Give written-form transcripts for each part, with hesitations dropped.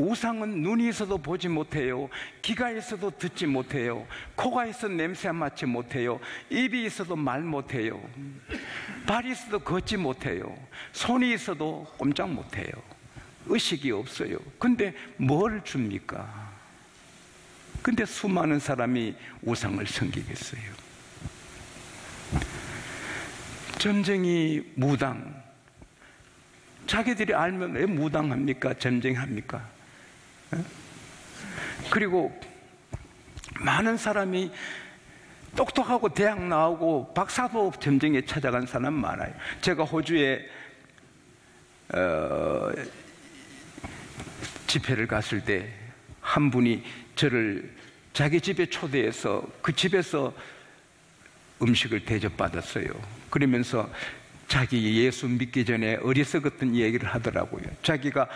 우상은 눈이 있어도 보지 못해요. 귀가 있어도 듣지 못해요. 코가 있어도 냄새 맡지 못해요. 입이 있어도 말 못해요. 발이 있어도 걷지 못해요. 손이 있어도 꼼짝 못해요. 의식이 없어요. 근데 뭘 줍니까? 근데 수많은 사람이 우상을 섬기겠어요. 점쟁이 무당, 자기들이 알면 왜 무당합니까? 점쟁합니까? 그리고 많은 사람이 똑똑하고 대학 나오고 박사도 점쟁이에 찾아간 사람 많아요. 제가 호주에 집회를 갔을 때 한 분이 저를 자기 집에 초대해서 그 집에서 음식을 대접받았어요. 그러면서 자기 예수 믿기 전에 어리석었던 얘기를 하더라고요. 자기가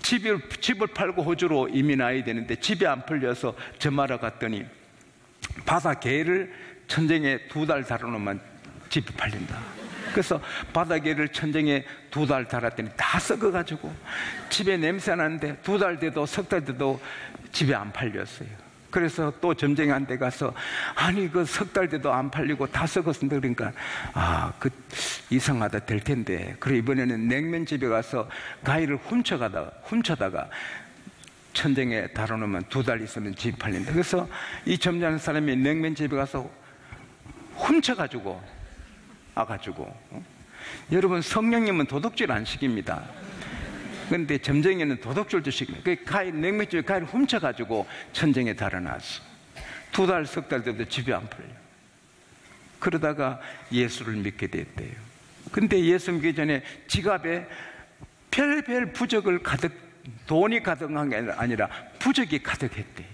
집을 팔고 호주로 이민 와야 되는데 집이 안 풀려서 점하러 갔더니 바다 개를 천정에 2달 달아놓으면 집이 팔린다. 그래서 바다개를 천정에 2달 달았더니 다 썩어가지고 집에 냄새 나는데 2달 돼도 3달 돼도 집에 안 팔렸어요. 그래서 또 점쟁이한테 가서 아니 그 3달 돼도 안 팔리고 다 썩었습니다. 그러니까 그 이상하다 될 텐데 그래 이번에는 냉면집에 가서 가위를 훔쳐다가 천정에 달아놓으면 2달 있으면 집이 팔린다. 그래서 이 점잖은 사람이 냉면집에 가서 훔쳐가지고 여러분 성령님은 도둑질 안 시킵니다. 그런데 점쟁이는 도둑질도 시킵니다. 냉면집에 가위를 훔쳐가지고 천정에 달아놨어. 2달, 3달 돼도 집이 안 팔려. 그러다가 예수를 믿게 됐대요. 근데 예수 믿기 전에 지갑에 별별 부적을 돈이 가득한 게 아니라 부적이 가득했대.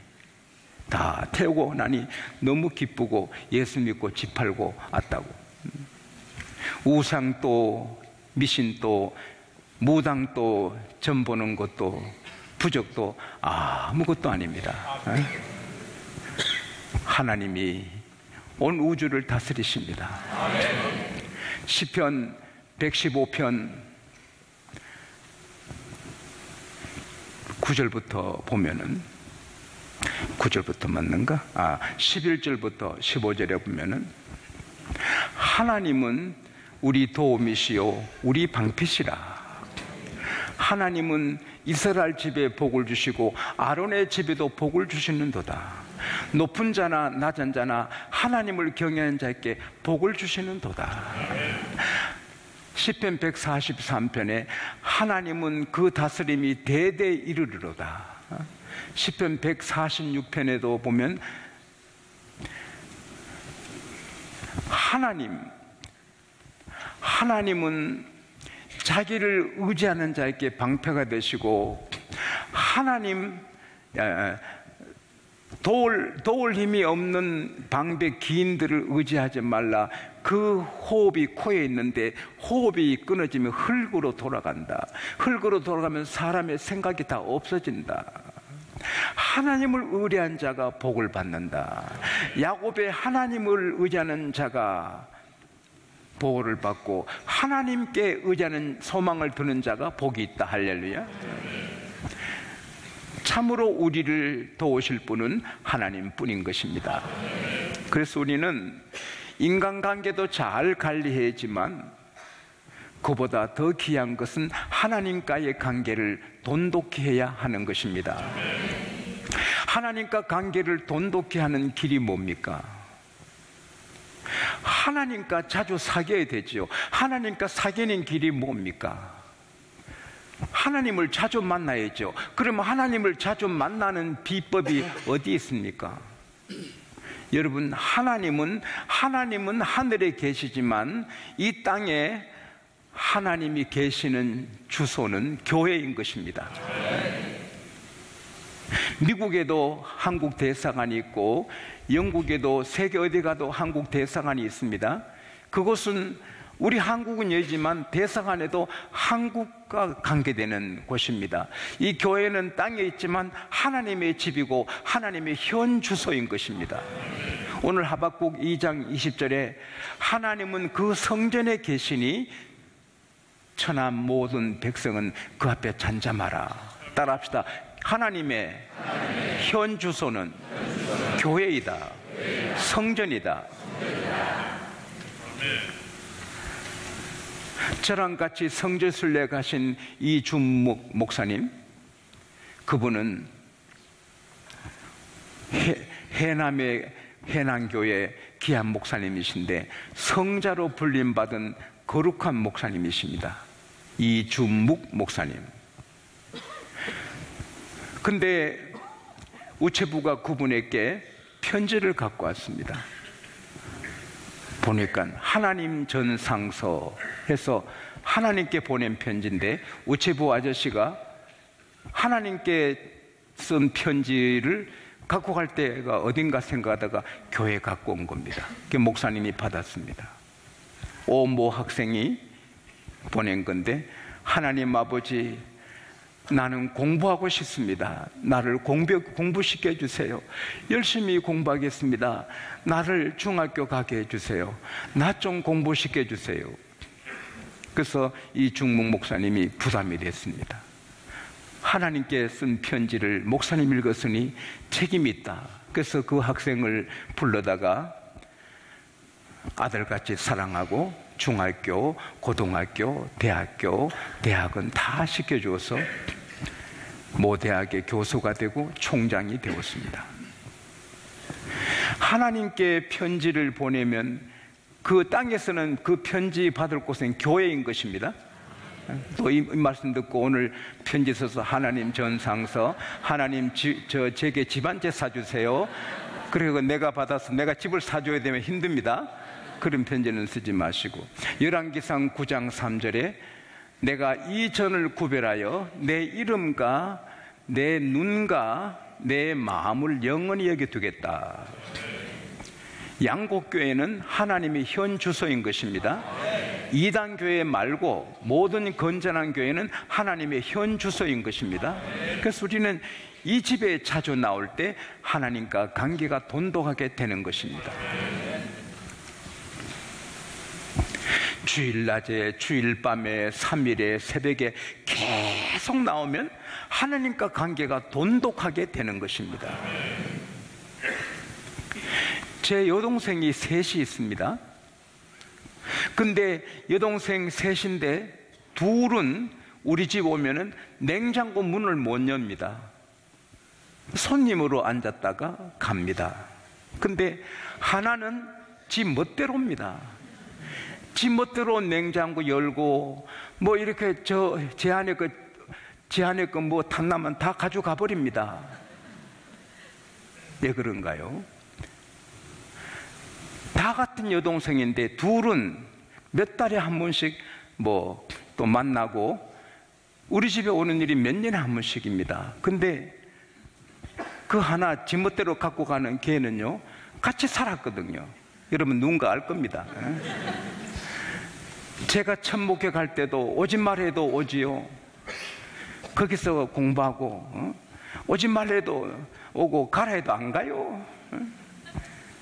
다 태우고 나니 너무 기쁘고 예수 믿고 집 팔고 왔다고. 우상도 미신도 무당도 점 보는 것도 부적도 아무것도 아닙니다. 하나님이 온 우주를 다스리십니다. 시편 115편 9절부터 보면은 9절부터 맞는가? 11절부터 15절에 보면은 하나님은 우리 도움이시요 우리 방패시라. 하나님은 이스라엘 집에 복을 주시고 아론의 집에도 복을 주시는도다. 높은 자나 낮은 자나 하나님을 경외하는 자에게 복을 주시는도다. 시편 143편에 하나님은 그 다스림이 대대 이르리로다. 시편 146편에도 보면 하나님은 자기를 의지하는 자에게 방패가 되시고 하나님 도울 힘이 없는 방백 기인들을 의지하지 말라. 그 호흡이 코에 있는데 호흡이 끊어지면 흙으로 돌아간다. 흙으로 돌아가면 사람의 생각이 다 없어진다. 하나님을 의뢰한 자가 복을 받는다. 야곱의 하나님을 의지하는 자가 복을 받고 하나님께 의지하는 소망을 두는 자가 복이 있다. 할렐루야. 참으로 우리를 도우실 분은 하나님뿐인 것입니다. 그래서 우리는 인간관계도 잘 관리해야지만 그보다 더 귀한 것은 하나님과의 관계를 돈독히 해야 하는 것입니다. 하나님과 관계를 돈독히 하는 길이 뭡니까? 하나님과 자주 사귀어야 되지요. 하나님과 사귀는 길이 뭡니까? 하나님을 자주 만나야죠. 그러면 하나님을 자주 만나는 비법이 어디 있습니까? 여러분, 하나님은 하늘에 계시지만 이 땅에 하나님이 계시는 주소는 교회인 것입니다. 미국에도 한국 대사관이 있고 영국에도 세계 어디 가도 한국 대사관이 있습니다. 그곳은 우리 한국은 여기지만 대사관에도 한국과 관계되는 곳입니다. 이 교회는 땅에 있지만 하나님의 집이고 하나님의 현 주소인 것입니다. 오늘 하박국 2장 20절에 하나님은 그 성전에 계시니 천하 모든 백성은 그 앞에 잠잠하라. 따라합시다. 하나님의 현 주소는 교회이다. 성전이다. 저랑 같이 성지순례 가신 이준묵 목사님, 그분은 해남의 해남교회 귀한 목사님이신데 성자로 불림받은 거룩한 목사님이십니다. 이준묵 목사님. 근데 우체부가 그분에게 편지를 갖고 왔습니다. 보니까 하나님 전상서 해서 하나님께 보낸 편지인데, 우체부 아저씨가 하나님께 쓴 편지를 갖고 갈 때가 어딘가 생각하다가 교회 갖고 온 겁니다. 그 목사님이 받았습니다. 모 학생이 보낸 건데, 하나님 아버지, 나는 공부하고 싶습니다. 나를 공부시켜 주세요. 열심히 공부하겠습니다. 나를 중학교 가게 해주세요. 나 좀 공부시켜 주세요. 그래서 이 중묵 목사님이 부담이 됐습니다. 하나님께 쓴 편지를 목사님 읽었으니 책임이 있다. 그래서 그 학생을 불러다가 아들같이 사랑하고 중학교, 고등학교, 대학은 다 시켜주어서 모 대학의 교수가 되고 총장이 되었습니다. 하나님께 편지를 보내면 그 땅에서는 그 편지 받을 곳은 교회인 것입니다. 또 이 말씀 듣고 오늘 편지 써서 하나님 전상서, 하나님 제게 집 한 채 사주세요. 그리고 내가 받아서 내가 집을 사줘야 되면 힘듭니다. 그런 편지는 쓰지 마시고, 열왕기상 9장 3절에 내가 이 전을 구별하여 내 이름과 내 눈과 내 마음을 영원히 여기 두겠다. 양곡교회는 하나님의 현 주소인 것입니다. 이단 교회 말고 모든 건전한 교회는 하나님의 현 주소인 것입니다. 그래서 우리는 이 집에 자주 나올 때 하나님과 관계가 돈독하게 되는 것입니다. 주일 낮에, 주일 밤에, 3일에, 새벽에 계속 나오면 하나님과 관계가 돈독하게 되는 것입니다. 제 여동생이 셋이 있습니다. 근데 여동생 셋인데 둘은 우리 집 오면은 냉장고 문을 못 엽니다. 손님으로 앉았다가 갑니다. 근데 하나는 지 멋대로입니다. 지 멋대로 냉장고 열고 뭐 이렇게 제 안에 거 뭐 탐나면 다 가져가 버립니다. 왜 그런가요? 다 같은 여동생인데 둘은 몇 달에 한 번씩 뭐 또 만나고 우리 집에 오는 일이 몇 년에 한 번씩입니다. 근데 그 하나 지 멋대로 갖고 가는 걔는요, 같이 살았거든요. 여러분 누군가 알 겁니다. 제가 첫 목회 갈 때도 오지 말해도 오지요. 거기서 공부하고 오지 말해도 오고 가라 해도 안 가요.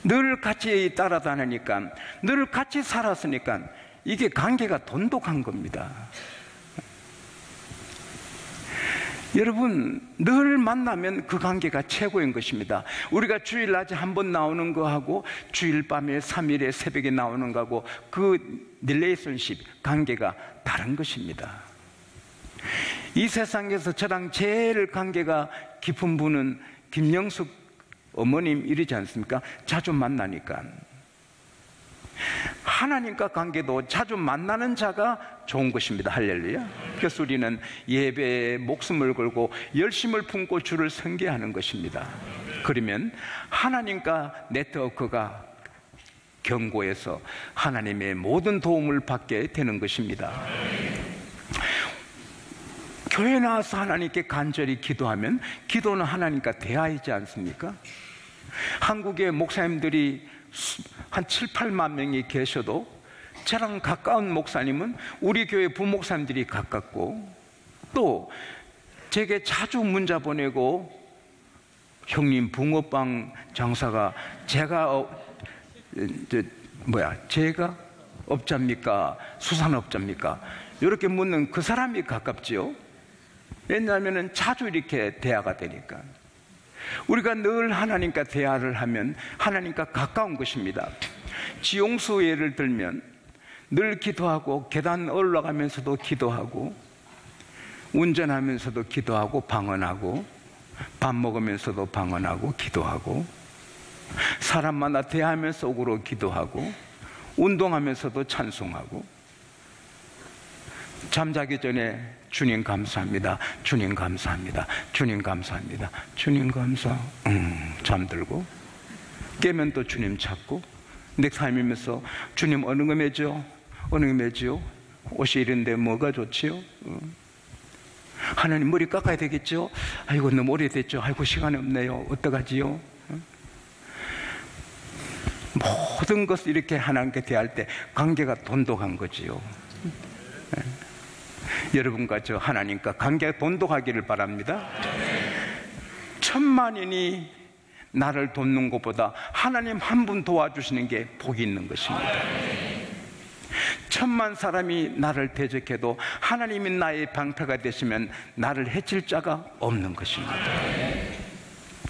늘 같이 따라다니니까, 늘 같이 살았으니까 이게 관계가 돈독한 겁니다. 여러분, 늘 만나면 그 관계가 최고인 것입니다. 우리가 주일 낮에 한 번 나오는 거하고 주일 밤에 3일에 새벽에 나오는 거하고 그 릴레이션십, 관계가 다른 것입니다. 이 세상에서 저랑 제일 관계가 깊은 분은 김영숙 어머님 이러지 않습니까? 자주 만나니까. 하나님과 관계도 자주 만나는 자가 좋은 것입니다. 할렐루야. 그래서 우리는 예배에 목숨을 걸고 열심을 품고 주를 섬기하는 것입니다. 그러면 하나님과 네트워크가 견고해서 하나님의 모든 도움을 받게 되는 것입니다. 교회 나와서 하나님께 간절히 기도하면 기도는 하나님과 대화이지 않습니까? 한국의 목사님들이 한 7, 8만 명이 계셔도 저랑 가까운 목사님은 우리 교회 부목사님들이 가깝고, 또 제게 자주 문자 보내고 형님 붕어빵 장사가 제가 업자입니까? 수산업자입니까? 이렇게 묻는 그 사람이 가깝지요. 왜냐하면 자주 이렇게 대화가 되니까. 우리가 늘 하나님과 대화를 하면 하나님과 가까운 것입니다. 지용수 예를 들면 늘 기도하고 계단 올라가면서도 기도하고 운전하면서도 기도하고 방언하고 밥 먹으면서도 방언하고 기도하고 사람 만나 대하면서 속으로 기도하고 운동하면서도 찬송하고 잠자기 전에 주님 감사합니다, 주님 감사합니다, 주님 감사합니다, 주님 감사. 잠들고 깨면 또 주님 찾고 내 삶이면서 주님 어느 거 매죠? 어느 거 매지요? 옷이 이런데 뭐가 좋지요? 하나님 머리 깎아야 되겠죠? 아이고 너무 오래됐죠? 아이고 시간이 없네요. 어떡하지요? 모든 것을 이렇게 하나님께 대할 때 관계가 돈독한 거지요. 여러분과 저 하나님과 관계가 돈독하기를 바랍니다. 천만인이 나를 돕는 것보다 하나님 한 분 도와주시는 게 복이 있는 것입니다. 천만 사람이 나를 대적해도 하나님이 나의 방패가 되시면 나를 해칠 자가 없는 것입니다.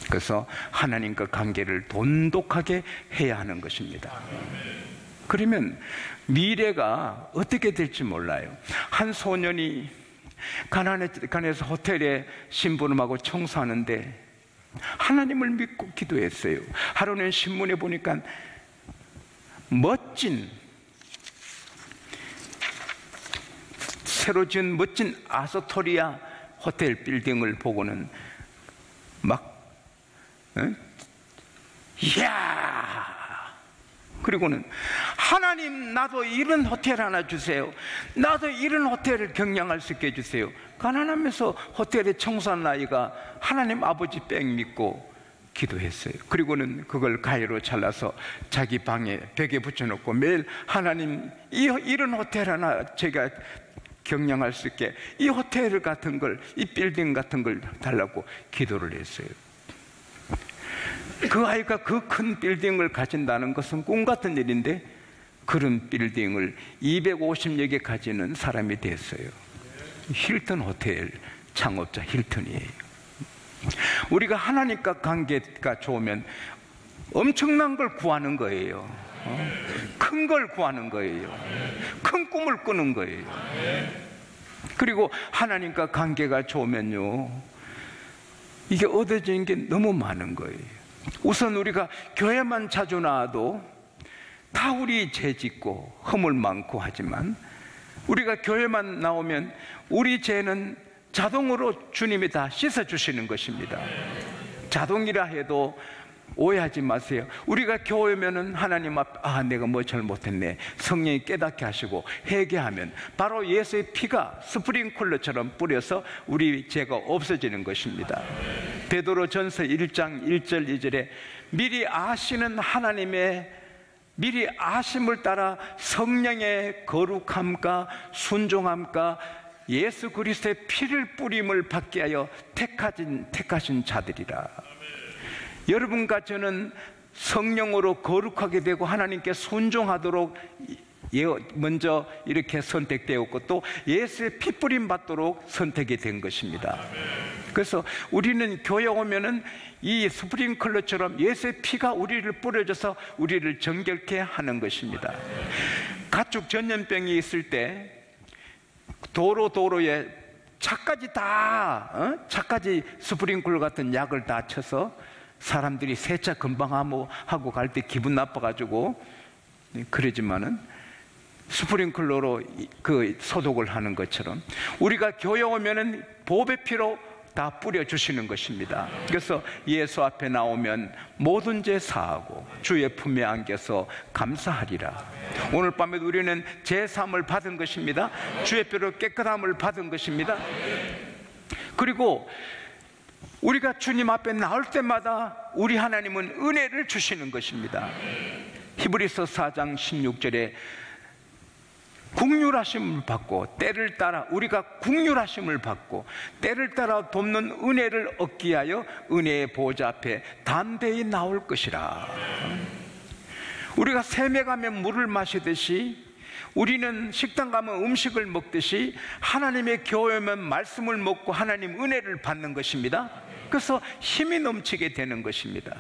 그래서 하나님과 관계를 돈독하게 해야 하는 것입니다. 그러면 미래가 어떻게 될지 몰라요. 한 소년이 가난해서 호텔에 심부름하고 청소하는데 하나님을 믿고 기도했어요. 하루는 신문에 보니까 멋진 새로 지은 멋진 아스토리아 호텔 빌딩을 보고는 막 이야, 그리고는 하나님 나도 이런 호텔 하나 주세요. 나도 이런 호텔을 경영할 수 있게 해주세요. 가난하면서 호텔에 청소한 아이가 하나님 아버지 백 믿고 기도했어요. 그리고는 그걸 가위로 잘라서 자기 방에 벽에 붙여놓고 매일 하나님 이런 호텔 하나 제가 경영할 수 있게 이 호텔 같은 걸, 이 빌딩 같은 걸 달라고 기도를 했어요. 그 아이가 그 큰 빌딩을 가진다는 것은 꿈 같은 일인데 그런 빌딩을 250여 개 가지는 사람이 됐어요. 힐튼 호텔 창업자 힐튼이에요. 우리가 하나님과 관계가 좋으면 엄청난 걸 구하는 거예요. 큰 걸 구하는 거예요. 큰 꿈을 꾸는 거예요. 그리고 하나님과 관계가 좋으면요, 이게 얻어지는 게 너무 많은 거예요. 우선 우리가 교회만 자주 나와도 다 우리 죄 짓고 허물 많고 하지만 우리가 교회만 나오면 우리 죄는 자동으로 주님이 다 씻어주시는 것입니다. 자동이라 해도 오해하지 마세요. 우리가 교회 오면은 하나님 앞, 내가 뭐 잘못했네, 성령이 깨닫게 하시고 회개하면 바로 예수의 피가 스프링클러처럼 뿌려서 우리 죄가 없어지는 것입니다. 베드로전서 1장 1절 2절에 미리 아시는 하나님의 미리 아심을 따라 성령의 거룩함과 순종함과 예수 그리스도의 피를 뿌림을 받게 하여 택하신 자들이라. 여러분과 저는 성령으로 거룩하게 되고 하나님께 순종하도록 먼저 이렇게 선택되었고 또 예수의 피 뿌림 받도록 선택이 된 것입니다. 그래서 우리는 교회 오면은 이 스프링클러처럼 예수의 피가 우리를 뿌려줘서 우리를 정결케 하는 것입니다. 가축 전염병이 있을 때 도로에 차까지 차까지 스프링클러 같은 약을 다 쳐서 사람들이 세차 금방 하고 갈 때 기분 나빠가지고 그러지만은 스프링클러로 그 소독을 하는 것처럼 우리가 교회 오면은 보배 피로 다 뿌려주시는 것입니다. 그래서 예수 앞에 나오면 모든 죄 사하고 주의 품에 안겨서 감사하리라. 오늘 밤에 우리는 제사함을 받은 것입니다. 주의 뼈로 깨끗함을 받은 것입니다. 그리고 우리가 주님 앞에 나올 때마다 우리 하나님은 은혜를 주시는 것입니다. 히브리서 4장 16절에 국률하심을 받고 때를 따라 우리가 국률하심을 받고 때를 따라 돕는 은혜를 얻기 하여 은혜의 보좌 앞에 담대히 나올 것이라. 우리가 샘에 가면 물을 마시듯이 우리는 식당 가면 음식을 먹듯이 하나님의 교회면 말씀을 먹고 하나님 은혜를 받는 것입니다. 그래서 힘이 넘치게 되는 것입니다.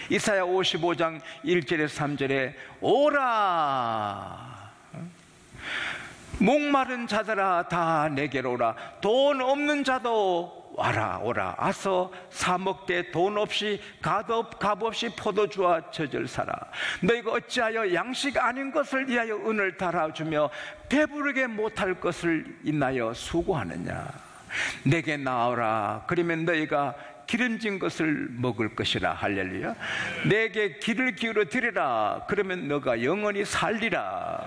이사야 55장 1절에 3절에 오라, 목마른 자들아 다 내게로 오라, 돈 없는 자도 와라 오라. 아서 사 먹되 돈 없이 값 없이 포도주와 젖을 사라. 너희가 어찌하여 양식 아닌 것을 위하여 은을 달아주며 배부르게 못할 것을 인하여 수고하느냐. 내게 나오라, 그러면 너희가 기름진 것을 먹을 것이라. 할렐루야. 내게 귀를 기울여 드리라, 그러면 너가 영원히 살리라.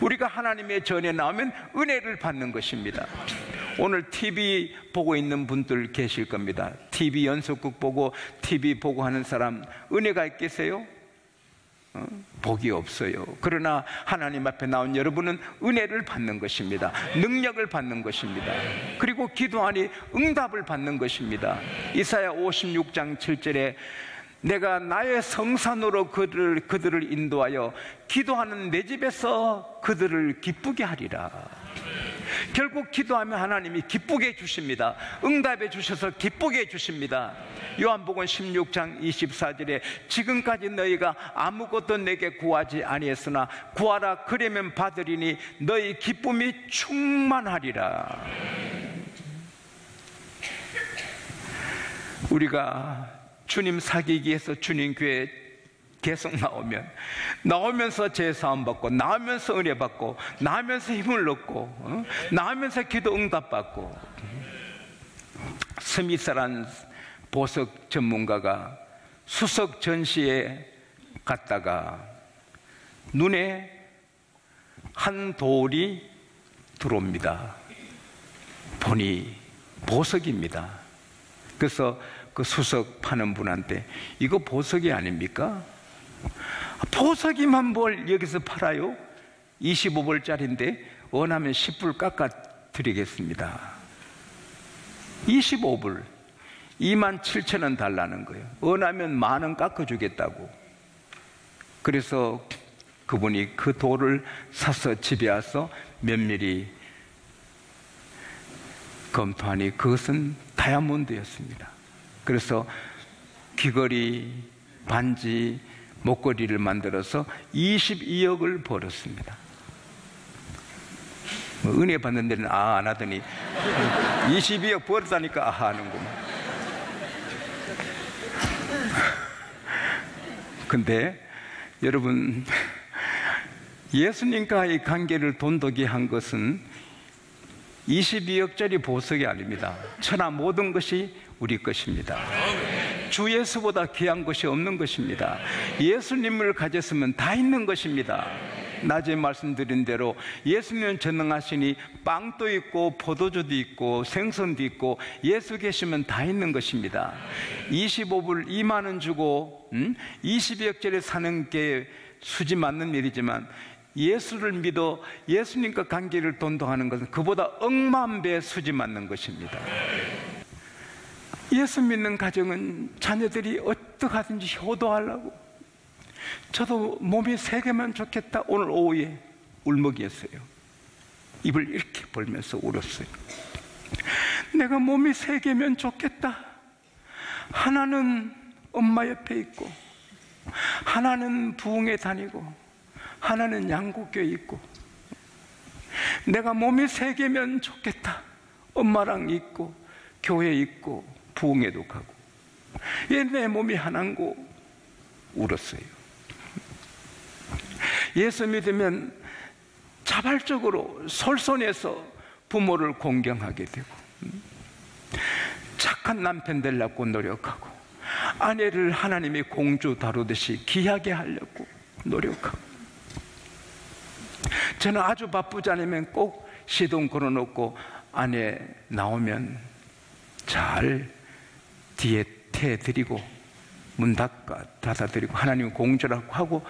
우리가 하나님의 전에 나오면 은혜를 받는 것입니다. 오늘 TV 보고 있는 분들 계실 겁니다. TV 연속극 보고 TV 보고 하는 사람 은혜가 있겠어요? 복이 없어요. 그러나 하나님 앞에 나온 여러분은 은혜를 받는 것입니다. 능력을 받는 것입니다. 그리고 기도하니 응답을 받는 것입니다. 이사야 56장 7절에 내가 나의 성산으로 그들을 인도하여 기도하는 내 집에서 그들을 기쁘게 하리라. 결국 기도하면 하나님이 기쁘게 해주십니다. 응답해 주셔서 기쁘게 해주십니다. 요한복음 16장 24절에 지금까지 너희가 아무것도 내게 구하지 아니했으나 구하라, 그러면 받으리니 너희 기쁨이 충만하리라. 우리가 주님 사귀기 위해서 주님 교회에 계속 나오면서 제사함 받고, 나오면서 은혜 받고, 나오면서 힘을 얻고, 나오면서 기도 응답 받고. 스미스라는 보석 전문가가 수석 전시에 갔다가 눈에 한 돌이 들어옵니다. 보니 보석입니다. 그래서 그 수석 파는 분한테 이거 보석이 아닙니까? 보석이만 뭘 여기서 팔아요? 25불짜리인데 원하면 10불 깎아 드리겠습니다. 25불 27,000원 달라는 거예요. 원하면 10,000원 깎아주겠다고. 그래서 그분이 그 돌을 사서 집에 와서 면밀히 검토하니 그것은 다이아몬드였습니다. 그래서 귀걸이, 반지, 목걸이를 만들어서 22억을 벌었습니다. 은혜 받는 데는 안 하더니 22억 벌었다니까 하는구만. 근데 여러분, 예수님과의 관계를 돈독히 한 것은 22억짜리 보석이 아닙니다. 천하 모든 것이 우리 것입니다. 주 예수보다 귀한 것이 없는 것입니다. 예수님을 가졌으면 다 있는 것입니다. 낮에 말씀드린 대로 예수님은 전능하시니 빵도 있고 포도주도 있고 생선도 있고 예수 계시면 다 있는 것입니다. 25불 2만 원 주고 22억짜리 사는 게 수지 맞는 일이지만 예수를 믿어 예수님과 관계를 돈독하는 것은 그보다 억만 배 수지 맞는 것입니다. 예수 믿는 가정은 자녀들이 어떡하든지 효도하려고, 저도 몸이 3개면 좋겠다. 오늘 오후에 울먹이었어요. 입을 이렇게 벌면서 울었어요. 내가 몸이 3개면 좋겠다. 하나는 엄마 옆에 있고, 하나는 부흥에 다니고, 하나는 양국교에 있고. 내가 몸이 3개면 좋겠다. 엄마랑 있고 교회에 있고 부흥에도 가고. 왜 내 몸이 하나인고 울었어요. 예수 믿으면 자발적으로 솔선해서 부모를 공경하게 되고, 착한 남편 되려고 노력하고, 아내를 하나님의 공주 다루듯이 귀하게 하려고 노력하고. 저는 아주 바쁘지 않으면 꼭 시동 걸어놓고 아내 나오면 잘 뒤에 태드리고 문 닫아드리고 하나님 공주라고 하고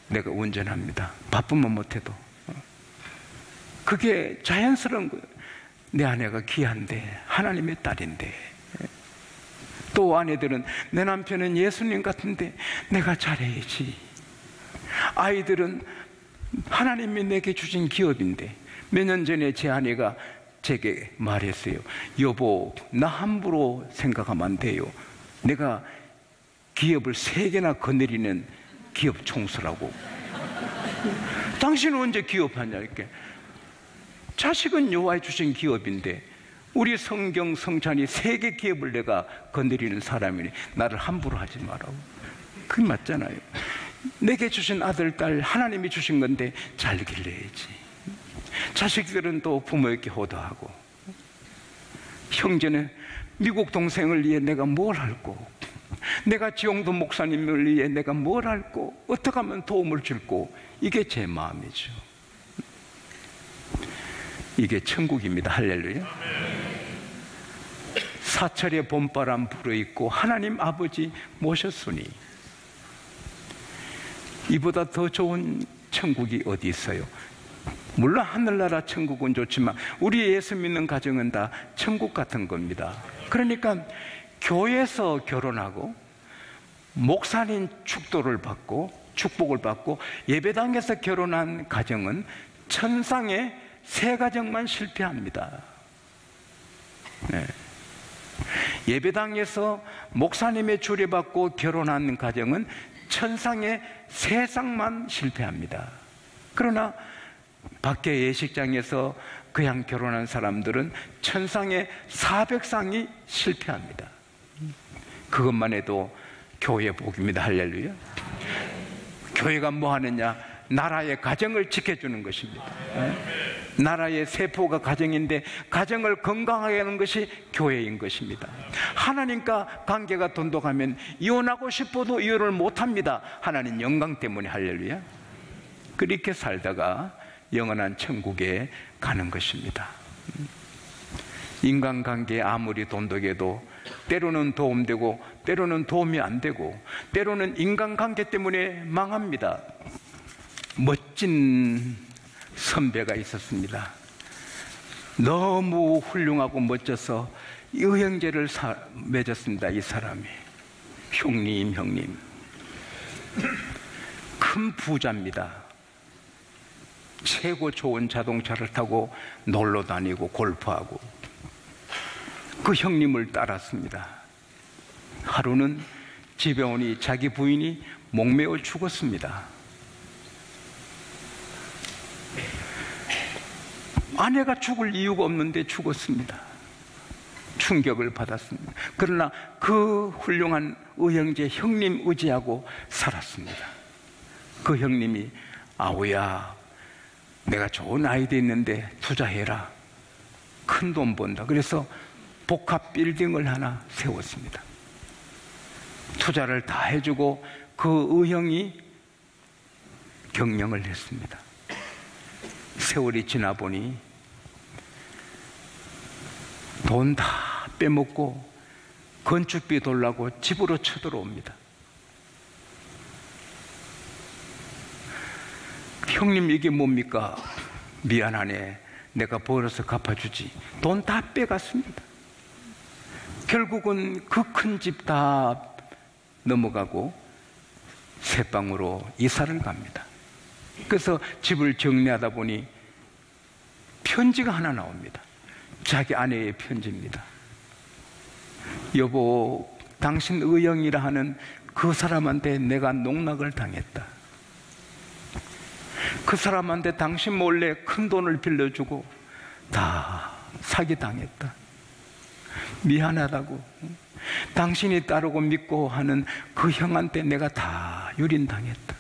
내가 운전합니다. 바쁘면 못해도. 그게 자연스러운 거예요. 내 아내가 귀한데, 하나님의 딸인데. 또 아내들은 내 남편은 예수님 같은데 내가 잘해야지. 아이들은 하나님이 내게 주신 기업인데, 몇 년 전에 제 아내가 제게 말했어요. 여보, 나 함부로 생각하면 안 돼요. 내가 기업을 3개나 거느리는 기업 총수라고. 당신은 언제 기업하냐 이렇게. 자식은 여호와의 주신 기업인데 우리 성경 성찬이 3개 기업을 내가 거느리는 사람이니 나를 함부로 하지 마라고. 그게 맞잖아요. 내게 주신 아들, 딸 하나님이 주신 건데 잘 길러야지. 자식들은 또 부모에게 효도하고, 형제는 미국 동생을 위해 내가 뭘 할고, 내가 지용도 목사님을 위해 내가 뭘 할고, 어떻게 하면 도움을 줄고, 이게 제 마음이죠. 이게 천국입니다. 할렐루야. 사철의 봄바람 불어있고 하나님 아버지 모셨으니 이보다 더 좋은 천국이 어디 있어요? 물론 하늘나라 천국은 좋지만 우리 예수 믿는 가정은 다 천국 같은 겁니다. 그러니까 교회에서 결혼하고 목사님 축복을 받고 예배당에서 결혼한 가정은 천상의 3가정만 실패합니다. 네. 예배당에서 목사님의 주례받고 결혼한 가정은 천상의 3쌍만 실패합니다. 그러나 밖에 예식장에서 그냥 결혼한 사람들은 천상의 400쌍이 실패합니다. 그것만 해도 교회 복입니다. 할렐루야. 교회가 뭐 하느냐? 나라의 가정을 지켜주는 것입니다. 나라의 세포가 가정인데 가정을 건강하게 하는 것이 교회인 것입니다. 하나님과 관계가 돈독하면 이혼하고 싶어도 이혼을 못합니다. 하나님 영광 때문에. 할렐루야. 그렇게 살다가 영원한 천국에 가는 것입니다. 인간관계 아무리 돈독해도 때로는 도움되고 때로는 도움이 안 되고 때로는 인간관계 때문에 망합니다. 멋진 선배가 있었습니다. 너무 훌륭하고 멋져서 의형제를 맺었습니다. 이 사람이 형님 큰 부자입니다. 최고 좋은 자동차를 타고 놀러 다니고 골프하고. 그 형님을 따랐습니다. 하루는 집에 오니 자기 부인이 목매어 죽었습니다. 아내가 죽을 이유가 없는데 죽었습니다. 충격을 받았습니다. 그러나 그 훌륭한 의형제 형님 의지하고 살았습니다. 그 형님이 아우야, 내가 좋은 아이디어 있는데 투자해라. 큰 돈 번다. 그래서 복합 빌딩을 하나 세웠습니다. 투자를 다 해주고 그 의형이 경영을 했습니다. 세월이 지나 보니 돈 다 빼먹고 건축비 돌라고 집으로 쳐들어옵니다. 형님, 이게 뭡니까? 미안하네, 내가 벌어서 갚아주지. 돈 다 빼갔습니다. 결국은 그 큰 집 다 넘어가고 새방으로 이사를 갑니다. 그래서 집을 정리하다 보니 편지가 하나 나옵니다. 자기 아내의 편지입니다. 여보, 당신 의형이라 하는 그 사람한테 내가 농락을 당했다. 그 사람한테 당신 몰래 큰 돈을 빌려주고 다 사기당했다. 미안하다고. 당신이 따르고 믿고 하는 그 형한테 내가 다 유린당했다.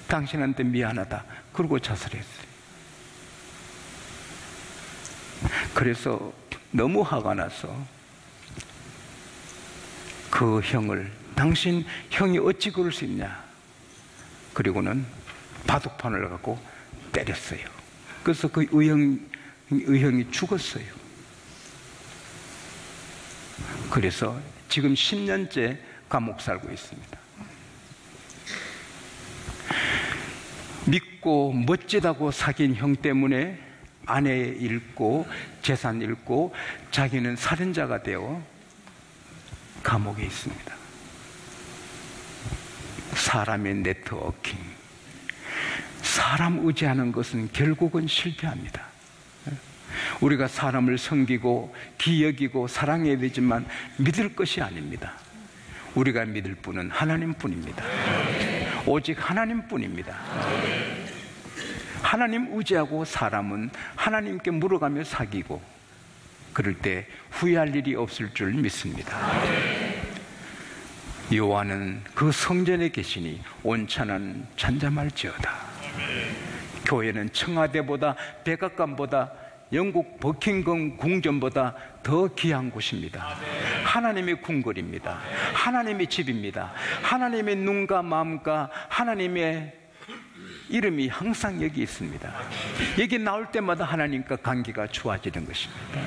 당신한테 미안하다. 그러고 자살했어요. 그래서 너무 화가 나서 그 형을, 당신 형이 어찌 그럴 수 있냐, 그리고는 바둑판을 갖고 때렸어요. 그래서 그 의형이 죽었어요. 그래서 지금 10년째 감옥 살고 있습니다. 믿고 멋지다고 사귄 형 때문에 아내 잃고 재산 잃고 자기는 살인자가 되어 감옥에 있습니다. 사람의 네트워킹, 사람 의지하는 것은 결국은 실패합니다. 우리가 사람을 섬기고 기여기고 사랑해야 되지만 믿을 것이 아닙니다. 우리가 믿을 분은 하나님뿐입니다. 오직 하나님뿐입니다. 하나님 의지하고 사람은 하나님께 물어가며 사귀고 그럴 때 후회할 일이 없을 줄 믿습니다. 여호와는 그 성전에 계시니 온천한 잠잠할지어다. 교회는 청와대보다 백악관보다 영국 버킹엄 궁전보다 더 귀한 곳입니다. 하나님의 궁궐입니다. 하나님의 집입니다. 하나님의 눈과 마음과 하나님의 이름이 항상 여기 있습니다. 여기 나올 때마다 하나님과 관계가 좋아지는 것입니다.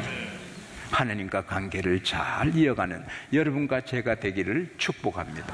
하나님과 관계를 잘 이어가는 여러분과 제가 되기를 축복합니다.